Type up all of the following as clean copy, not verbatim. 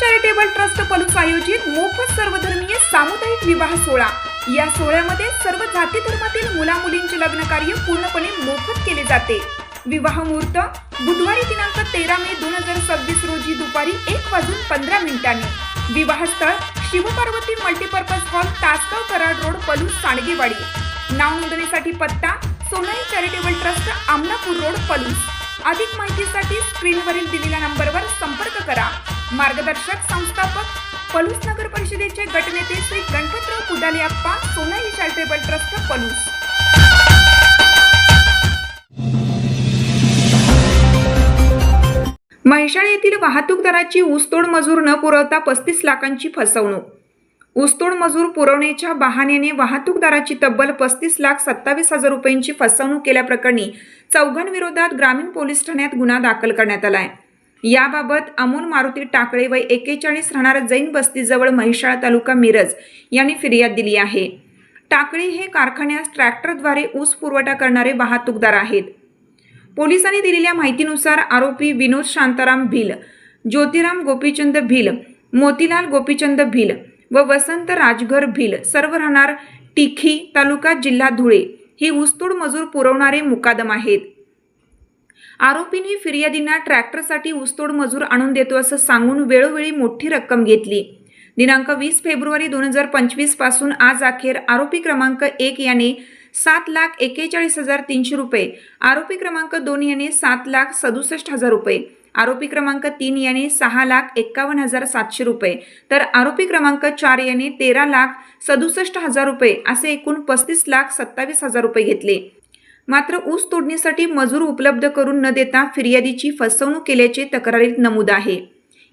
Charitable trust Palus आयोजित मोफत सर्वधर्मीय सामुदायिक विवाह सोहळा। या सोहळ्यामध्ये सर्व जाती धर्मातील मुला मुलींचे लग्न कार्य पूर्णपणे मोफत केले जाते। विवाह मुहूर्त बुधवारी दिनांक 13 मे 2026 रोजी दुपारी 1:15 विवाह स्थळ Shivparvati multipurpose hall, Tasgaon, Karad road, Palus, Sandgewadi. नाव नोंदणीसाठी पत्ता Sonai charitable trust, Amlapur road, Palus. अधिक माहितीसाठी स्क्रीनवरील दिलेल्या नंबरवर संपर्क करा। मार्गदर्शक संस्थापक पलूस नगर परिषदेचे गटनेते श्री गणपतराव पुदाले अप्पा, सोनाई चॅरिटेबल ट्रस्ट, पलूस। म्हैसाळ येथील वाहतूकदाराची ऊसतोड मजूर न पुरवता 35 लाखांची फसवणूक। ऊसतोड मजूर पुरवण्याच्या बहाण्याने वाहतूकदाराची तब्बल 35,27,000 रुपयांची फसवणूक केल्याप्रकरणी चौघांविरोधात ग्रामीण पोलीस ठाण्यात गुन्हा दाखल करण्यात आला आहे। याबाबत अमोल मारुती टाकळे वय 41 राहणार जैन बस्तीजवळ म्हैसाळ तालुका मिरज यांनी फिर्याद दिली आहे। टाकळे हे कारखान्यास ट्रॅक्टरद्वारे ऊस पुरवठा करणारे वाहतूकदार आहेत। पोलिसांनी दिलेल्या माहितीनुसार आरोपी विनोद शांताराम भिल, ज्योतिराम गोपीचंद भिल, मोतीलाल गोपीचंद भिल व वसंत राजघर भिल सर्व राहणार टिखी तालुका जिल्हा धुळे ही ऊसतोड मजूर पुरवणारे मुकादम आहेत। आरोपींनी फिर्यादींना ट्रॅक्टरसाठी ऊसतोड मजूर आणून देतो असं सांगून वेळोवेळी मोठी रक्कम घेतली। दिनांक 20 फेब्रुवारी 2025 पासून आज अखेर आरोपी क्रमांक 1 याने 7,41,300 रुपये, आरोपी क्रमांक 2 याने 7,67,000 रुपये, आरोपी क्रमांक 3 याने 6,51,700 रुपये तर आरोपी क्रमांक 4 याने 13,67,000 रुपये असे एकूण 35,27,000 रुपये घेतले। मात्र ऊस तोडणीसाठी मजूर उपलब्ध करून न देता फिर्यादीची फसवणूक केल्याचे तक्रारीत नमूद आहे।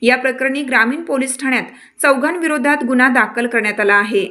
या प्रकरणी ग्रामीण पोलीस ठाण्यात चौघांविरोधात गुन्हा दाखल करण्यात आला आहे।